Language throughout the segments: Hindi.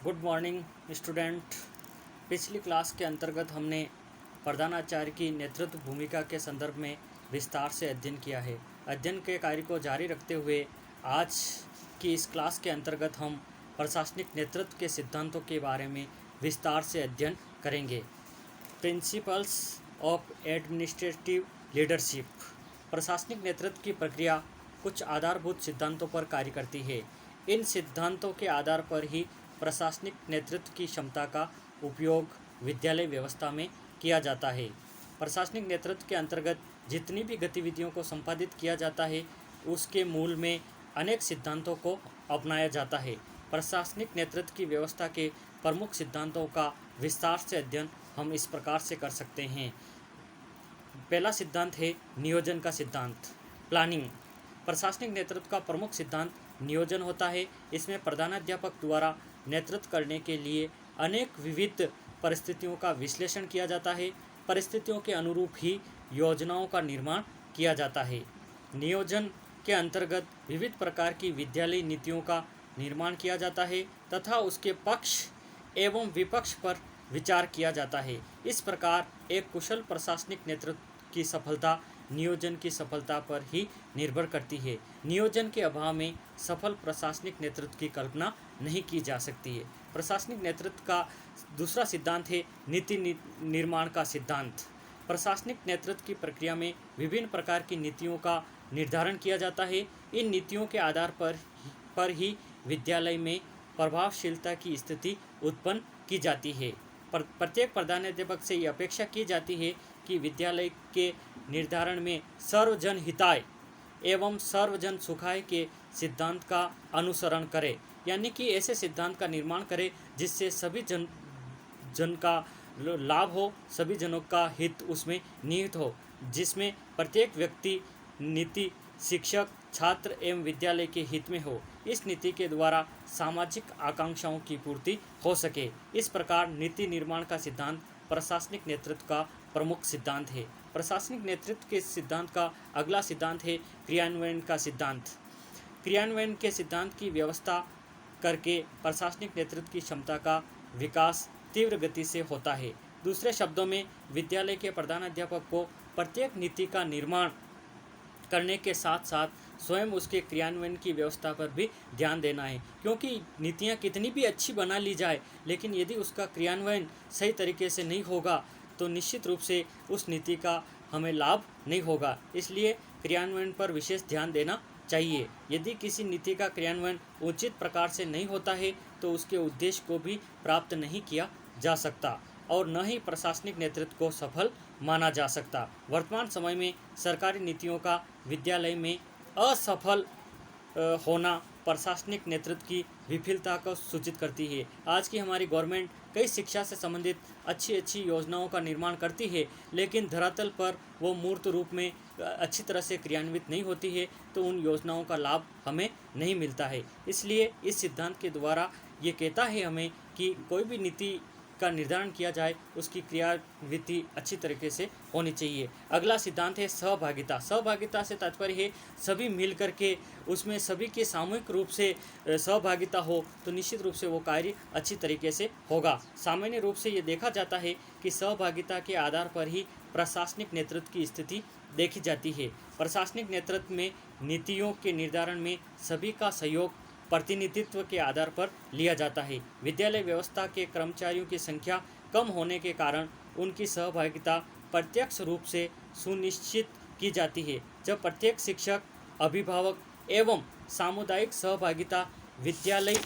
Good morning student. पिछली क्लास के अंतर्गत हमने प्रधानाचार्य की नेतृत्व भूमिका के संदर्भ में विस्तार से अध्ययन किया है। अध्ययन के कार्य को जारी रखते हुए आज की इस क्लास के अंतर्गत हम प्रशासनिक नेतृत्व के सिद्धांतों के बारे में विस्तार से अध्ययन करेंगे। Principles of administrative leadership. प्रशासनिक नेतृत्व की प्रक्रिया कुछ आधारभूत सिद्धांतों पर कार्य करती है। इन सिद्धांतों के आधार पर ही प्रशासनिक नेतृत्व की क्षमता का उपयोग विद्यालय व्यवस्था में किया जाता है। प्रशासनिक नेतृत्व के अंतर्गत जितनी भी गतिविधियों को संपादित किया जाता है उसके मूल में अनेक सिद्धांतों को अपनाया जाता है। प्रशासनिक नेतृत्व की व्यवस्था के प्रमुख सिद्धांतों का विस्तार से अध्ययन हम इस प्रकार से कर सकते हैं। पहला सिद्धांत है नियोजन का सिद्धांत, प्लानिंग। प्रशासनिक नेतृत्व का प्रमुख सिद्धांत नियोजन होता है। इसमें प्रधानाध्यापक द्वारा नेतृत्व करने के लिए अनेक विविध परिस्थितियों का विश्लेषण किया जाता है। परिस्थितियों के अनुरूप ही योजनाओं का निर्माण किया जाता है। नियोजन के अंतर्गत विविध प्रकार की विद्यालय नीतियों का निर्माण किया जाता है तथा उसके पक्ष एवं विपक्ष पर विचार किया जाता है। इस प्रकार एक कुशल प्रशासनिक नेतृत्व की सफलता नियोजन की सफलता पर ही निर्भर करती है। नियोजन के अभाव में सफल प्रशासनिक नेतृत्व की कल्पना नहीं की जा सकती है। प्रशासनिक नेतृत्व का दूसरा सिद्धांत है नीति निर्माण का सिद्धांत। प्रशासनिक नेतृत्व की प्रक्रिया में विभिन्न प्रकार की नीतियों का निर्धारण किया जाता है। इन नीतियों के आधार पर ही विद्यालय में प्रभावशीलता की स्थिति उत्पन्न की जाती है। प्रत्येक प्रधानाध्यापक से ये अपेक्षा की जाती है कि विद्यालय के निर्धारण में सर्वजन हिताय एवं सर्वजन सुखाय के सिद्धांत का अनुसरण करे, यानी कि ऐसे सिद्धांत का निर्माण करे जिससे सभी जन का लाभ हो, सभी जनों का हित उसमें निहित हो, जिसमें प्रत्येक व्यक्ति, नीति, शिक्षक, छात्र एवं विद्यालय के हित में हो। इस नीति के द्वारा सामाजिक आकांक्षाओं की पूर्ति हो सके। इस प्रकार नीति निर्माण का सिद्धांत प्रशासनिक नेतृत्व का प्रमुख सिद्धांत है। प्रशासनिक नेतृत्व के सिद्धांत का अगला सिद्धांत है क्रियान्वयन का सिद्धांत। क्रियान्वयन के सिद्धांत की व्यवस्था करके प्रशासनिक नेतृत्व की क्षमता का विकास तीव्र गति से होता है। दूसरे शब्दों में विद्यालय के प्रधानाध्यापक को प्रत्येक नीति का निर्माण करने के साथ साथ स्वयं उसके क्रियान्वयन की व्यवस्था पर भी ध्यान देना है, क्योंकि नीतियाँ कितनी भी अच्छी बना ली जाए लेकिन यदि उसका क्रियान्वयन सही तरीके से नहीं होगा तो निश्चित रूप से उस नीति का हमें लाभ नहीं होगा। इसलिए क्रियान्वयन पर विशेष ध्यान देना चाहिए। यदि किसी नीति का क्रियान्वयन उचित प्रकार से नहीं होता है तो उसके उद्देश्य को भी प्राप्त नहीं किया जा सकता और न ही प्रशासनिक नेतृत्व को सफल माना जा सकता। वर्तमान समय में सरकारी नीतियों का विद्यालय में असफल होना प्रशासनिक नेतृत्व की विफलता को सूचित करती है। आज की हमारी गवर्नमेंट कई शिक्षा से संबंधित अच्छी योजनाओं का निर्माण करती है, लेकिन धरातल पर वो मूर्त रूप में अच्छी तरह से क्रियान्वित नहीं होती है, तो उन योजनाओं का लाभ हमें नहीं मिलता है। इसलिए इस सिद्धांत के द्वारा ये कहता है हमें कि कोई भी नीति का निर्धारण किया जाए उसकी क्रियाविधि अच्छी तरीके से होनी चाहिए। अगला सिद्धांत है सहभागिता। सहभागिता से तात्पर्य है सभी मिल करके उसमें सभी के सामूहिक रूप से सहभागिता हो तो निश्चित रूप से वो कार्य अच्छी तरीके से होगा। सामान्य रूप से ये देखा जाता है कि सहभागिता के आधार पर ही प्रशासनिक नेतृत्व की स्थिति देखी जाती है। प्रशासनिक नेतृत्व में नीतियों के निर्धारण में सभी का सहयोग प्रतिनिधित्व के आधार पर लिया जाता है। विद्यालय व्यवस्था के कर्मचारियों की संख्या कम होने के कारण उनकी सहभागिता प्रत्यक्ष रूप से सुनिश्चित की जाती है। जब प्रत्येक शिक्षक, अभिभावक एवं सामुदायिक सहभागिता विद्यालय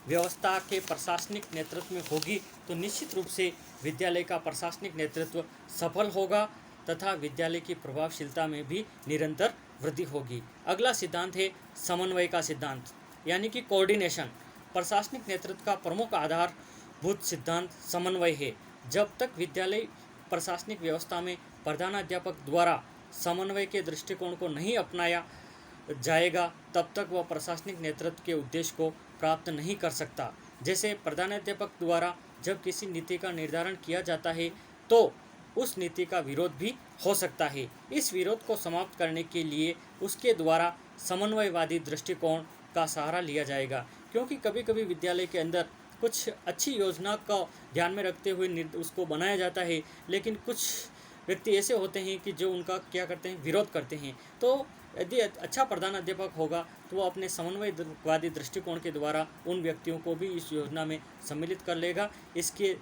व्यवस्था के प्रशासनिक नेतृत्व में होगी तो निश्चित रूप से विद्यालय का प्रशासनिक नेतृत्व सफल होगा तथा विद्यालय की प्रभावशीलता में भी निरंतर वृद्धि होगी। अगला सिद्धांत है समन्वय का सिद्धांत, यानी कि कोऑर्डिनेशन। प्रशासनिक नेतृत्व का प्रमुख आधारभूत सिद्धांत समन्वय है। जब तक विद्यालय प्रशासनिक व्यवस्था में प्रधानाध्यापक द्वारा समन्वय के दृष्टिकोण को नहीं अपनाया जाएगा तब तक वह प्रशासनिक नेतृत्व के उद्देश्य को प्राप्त नहीं कर सकता। जैसे प्रधानाध्यापक द्वारा जब किसी नीति का निर्धारण किया जाता है तो उस नीति का विरोध भी हो सकता है। इस विरोध को समाप्त करने के लिए उसके द्वारा समन्वयवादी दृष्टिकोण का सहारा लिया जाएगा, क्योंकि कभी कभी विद्यालय के अंदर कुछ अच्छी योजना को ध्यान में रखते हुए उसको बनाया जाता है, लेकिन कुछ व्यक्ति ऐसे होते हैं कि जो उनका क्या करते हैं, विरोध करते हैं। तो यदि अच्छा प्रधान अध्यापक होगा तो वो अपने समन्वयवादी दृष्टिकोण के द्वारा उन व्यक्तियों को भी इस योजना में सम्मिलित कर लेगा, इसके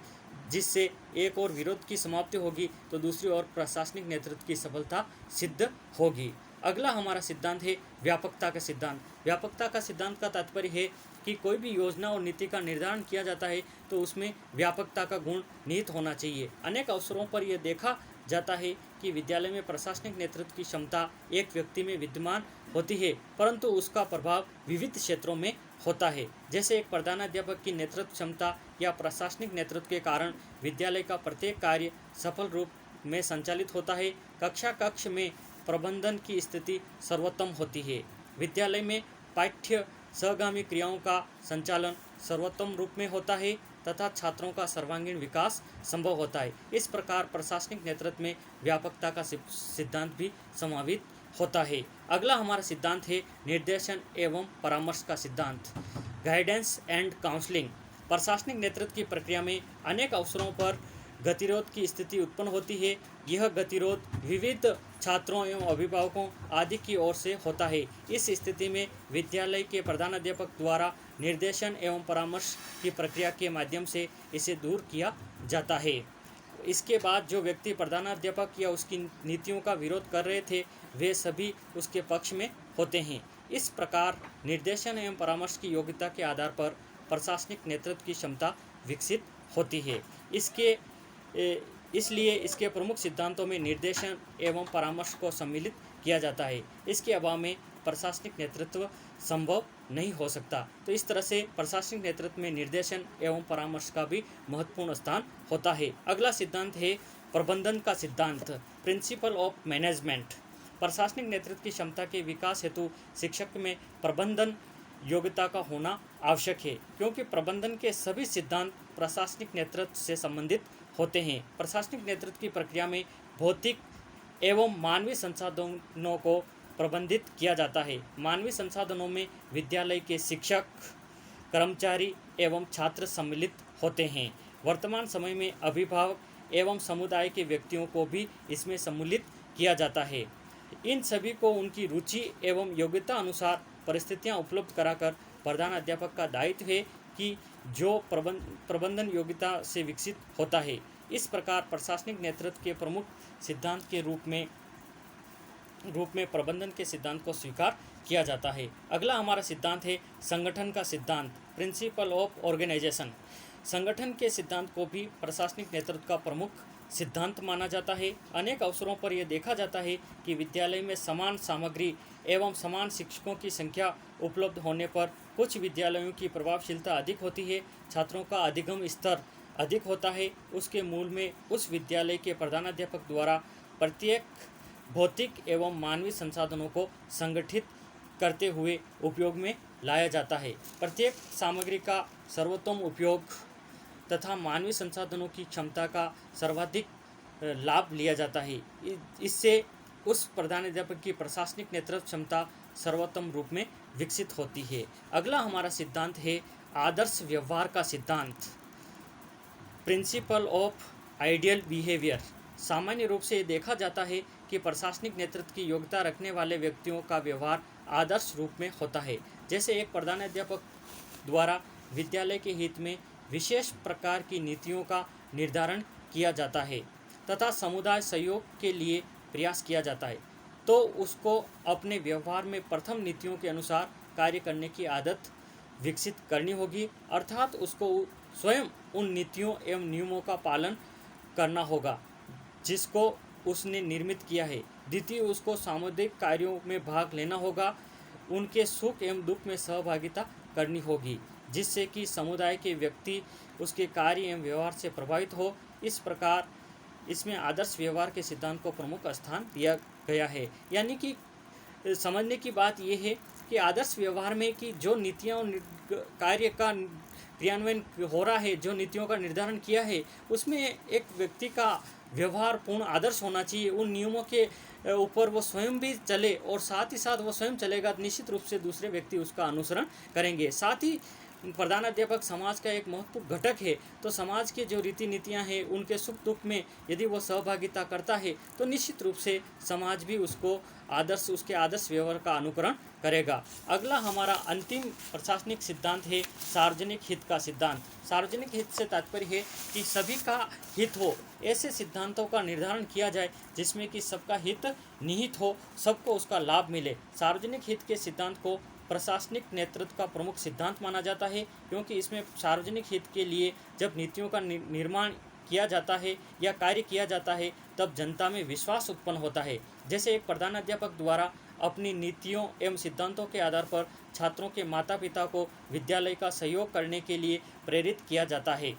जिससे एक और विरोध की समाप्ति होगी तो दूसरी ओर प्रशासनिक नेतृत्व की सफलता सिद्ध होगी। अगला हमारा सिद्धांत है व्यापकता का सिद्धांत। व्यापकता का सिद्धांत का तात्पर्य है कि कोई भी योजना और नीति का निर्धारण किया जाता है तो उसमें व्यापकता का गुण निहित होना चाहिए। अनेक अवसरों पर यह देखा जाता है कि विद्यालय में प्रशासनिक नेतृत्व की क्षमता एक व्यक्ति में विद्यमान होती है, परंतु उसका प्रभाव विविध क्षेत्रों में होता है। जैसे एक प्रधानाध्यापक की नेतृत्व क्षमता या प्रशासनिक नेतृत्व के कारण विद्यालय का प्रत्येक कार्य सफल रूप में संचालित होता है। कक्ष में प्रबंधन की स्थिति सर्वोत्तम होती है। विद्यालय में पाठ्य सहगामी क्रियाओं का संचालन सर्वोत्तम रूप में होता है तथा छात्रों का सर्वांगीण विकास संभव होता है। इस प्रकार प्रशासनिक नेतृत्व में व्यापकता का सिद्धांत भी समावित होता है। अगला हमारा सिद्धांत है निर्देशन एवं परामर्श का सिद्धांत, गाइडेंस एंड काउंसलिंग। प्रशासनिक नेतृत्व की प्रक्रिया में अनेक अवसरों पर गतिरोध की स्थिति उत्पन्न होती है। यह गतिरोध विविध छात्रों एवं अभिभावकों आदि की ओर से होता है। इस स्थिति में विद्यालय के प्रधानाध्यापक द्वारा निर्देशन एवं परामर्श की प्रक्रिया के माध्यम से इसे दूर किया जाता है। इसके बाद जो व्यक्ति प्रधानाध्यापक या उसकी नीतियों का विरोध कर रहे थे वे सभी उसके पक्ष में होते हैं। इस प्रकार निर्देशन एवं परामर्श की योग्यता के आधार पर प्रशासनिक नेतृत्व की क्षमता विकसित होती है। इसलिए इसके प्रमुख सिद्धांतों में निर्देशन एवं परामर्श को सम्मिलित किया जाता है। इसके अभाव में प्रशासनिक नेतृत्व संभव नहीं हो सकता। तो इस तरह से प्रशासनिक नेतृत्व में निर्देशन एवं परामर्श का भी महत्वपूर्ण स्थान होता है। अगला सिद्धांत है प्रबंधन का सिद्धांत, प्रिंसिपल ऑफ मैनेजमेंट। प्रशासनिक नेतृत्व की क्षमता के विकास हेतु शिक्षक में प्रबंधन योग्यता का होना आवश्यक है, क्योंकि प्रबंधन के सभी सिद्धांत प्रशासनिक नेतृत्व से संबंधित होते हैं। प्रशासनिक नेतृत्व की प्रक्रिया में भौतिक एवं मानवीय संसाधनों को प्रबंधित किया जाता है। मानवीय संसाधनों में विद्यालय के शिक्षक, कर्मचारी एवं छात्र सम्मिलित होते हैं। वर्तमान समय में अभिभावक एवं समुदाय के व्यक्तियों को भी इसमें सम्मिलित किया जाता है। इन सभी को उनकी रुचि एवं योग्यता अनुसार परिस्थितियां उपलब्ध कराकर प्रधान अध्यापक का दायित्व है कि जो प्रबंधन योग्यता से विकसित होता है। इस प्रकार प्रशासनिक नेतृत्व के प्रमुख सिद्धांत के रूप में प्रबंधन के सिद्धांत को स्वीकार किया जाता है। अगला हमारा सिद्धांत है संगठन का सिद्धांत, प्रिंसिपल ऑफ ऑर्गेनाइजेशन। संगठन के सिद्धांत को भी प्रशासनिक नेतृत्व का प्रमुख सिद्धांत माना जाता है। अनेक अवसरों पर यह देखा जाता है कि विद्यालय में समान सामग्री एवं समान शिक्षकों की संख्या उपलब्ध होने पर कुछ विद्यालयों की प्रभावशीलता अधिक होती है, छात्रों का अधिगम स्तर अधिक होता है। उसके मूल में उस विद्यालय के प्रधानाध्यापक द्वारा प्रत्येक भौतिक एवं मानवीय संसाधनों को संगठित करते हुए उपयोग में लाया जाता है। प्रत्येक सामग्री का सर्वोत्तम उपयोग तथा मानवीय संसाधनों की क्षमता का सर्वाधिक लाभ लिया जाता है। इससे उस प्रधानाध्यापक की प्रशासनिक नेतृत्व क्षमता सर्वोत्तम रूप में विकसित होती है। अगला हमारा सिद्धांत है आदर्श व्यवहार का सिद्धांत, प्रिंसिपल ऑफ आइडियल बिहेवियर। सामान्य रूप से देखा जाता है कि प्रशासनिक नेतृत्व की योग्यता रखने वाले व्यक्तियों का व्यवहार आदर्श रूप में होता है। जैसे एक प्रधानाध्यापक द्वारा विद्यालय के हित में विशेष प्रकार की नीतियों का निर्धारण किया जाता है तथा समुदाय सहयोग के लिए प्रयास किया जाता है, तो उसको अपने व्यवहार में प्रथम नीतियों के अनुसार कार्य करने की आदत विकसित करनी होगी, अर्थात उसको स्वयं उन नीतियों एवं नियमों का पालन करना होगा जिसको उसने निर्मित किया है। द्वितीय, उसको सामुदायिक कार्यों में भाग लेना होगा, उनके सुख एवं दुख में सहभागिता करनी होगी, जिससे कि समुदाय के व्यक्ति उसके कार्य एवं व्यवहार से प्रभावित हो। इस प्रकार इसमें आदर्श व्यवहार के सिद्धांत को प्रमुख स्थान दिया गया है। यानी कि समझने की बात यह है कि आदर्श व्यवहार में कि जो नीतियाँ और कार्य का क्रियान्वयन हो रहा है, जो नीतियों का निर्धारण किया है, उसमें एक व्यक्ति का व्यवहारपूर्ण आदर्श होना चाहिए। उन नियमों के ऊपर वो स्वयं भी चले और साथ ही साथ वो स्वयं चलेगा तो निश्चित रूप से दूसरे व्यक्ति उसका अनुसरण करेंगे। साथ ही प्रधानाध्यापक समाज का एक महत्वपूर्ण घटक है, तो समाज के जो रीति नीतियाँ हैं उनके सुख दुख में यदि वो सहभागिता करता है तो निश्चित रूप से समाज भी उसके आदर्श व्यवहार का अनुकरण करेगा। अगला हमारा अंतिम प्रशासनिक सिद्धांत है सार्वजनिक हित का सिद्धांत। सार्वजनिक हित से तात्पर्य है कि सभी का हित हो, ऐसे सिद्धांतों का निर्धारण किया जाए जिसमें कि सबका हित निहित हो, सबको उसका लाभ मिले। सार्वजनिक हित के सिद्धांत को प्रशासनिक नेतृत्व का प्रमुख सिद्धांत माना जाता है, क्योंकि इसमें सार्वजनिक हित के लिए जब नीतियों का निर्माण किया जाता है या कार्य किया जाता है तब जनता में विश्वास उत्पन्न होता है। जैसे एक प्रधानाध्यापक द्वारा अपनी नीतियों एवं सिद्धांतों के आधार पर छात्रों के माता पिता को विद्यालय का सहयोग करने के लिए प्रेरित किया जाता है।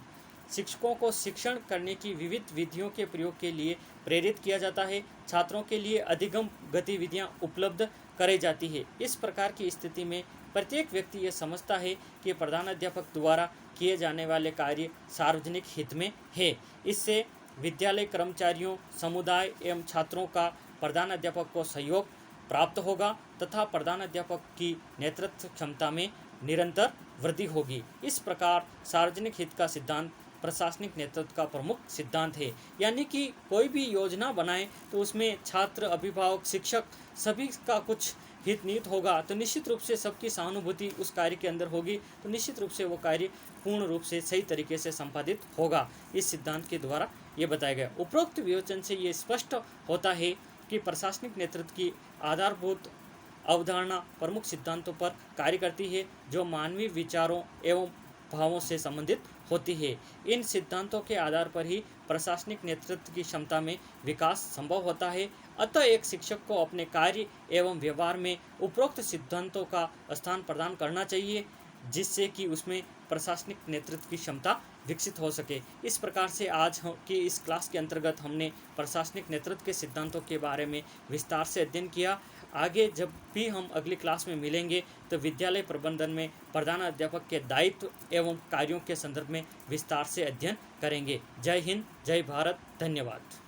शिक्षकों को शिक्षण करने की विविध विधियों के प्रयोग के लिए प्रेरित किया जाता है। छात्रों के लिए अधिगम गतिविधियां उपलब्ध कराई जाती है। इस प्रकार की स्थिति में प्रत्येक व्यक्ति ये समझता है कि प्रधानाध्यापक द्वारा किए जाने वाले कार्य सार्वजनिक हित में है। इससे विद्यालय कर्मचारियों, समुदाय एवं छात्रों का प्रधानाध्यापक को सहयोग प्राप्त होगा तथा प्रधानाध्यापक की नेतृत्व क्षमता में निरंतर वृद्धि होगी। इस प्रकार सार्वजनिक हित का सिद्धांत प्रशासनिक नेतृत्व का प्रमुख सिद्धांत है। यानी कि कोई भी योजना बनाए तो उसमें छात्र, अभिभावक, शिक्षक सभी का कुछ हित निहित होगा तो निश्चित रूप से सबकी सहानुभूति उस कार्य के अंदर होगी, तो निश्चित रूप से वो कार्य पूर्ण रूप से सही तरीके से संपादित होगा। इस सिद्धांत के द्वारा ये बताया गया। उपरोक्त विवेचन से ये स्पष्ट होता है कि प्रशासनिक नेतृत्व की आधारभूत अवधारणा प्रमुख सिद्धांतों पर कार्य करती है जो मानवीय विचारों एवं भावों से संबंधित होती है। इन सिद्धांतों के आधार पर ही प्रशासनिक नेतृत्व की क्षमता में विकास संभव होता है। अतः एक शिक्षक को अपने कार्य एवं व्यवहार में उपरोक्त सिद्धांतों का स्थान प्रदान करना चाहिए, जिससे कि उसमें प्रशासनिक नेतृत्व की क्षमता विकसित हो सके। इस प्रकार से आज की इस क्लास के अंतर्गत हमने प्रशासनिक नेतृत्व के सिद्धांतों के बारे में विस्तार से अध्ययन किया। आगे जब भी हम अगली क्लास में मिलेंगे तो विद्यालय प्रबंधन में प्रधानाध्यापक के दायित्व एवं कार्यों के संदर्भ में विस्तार से अध्ययन करेंगे। जय हिंद, जय भारत, धन्यवाद।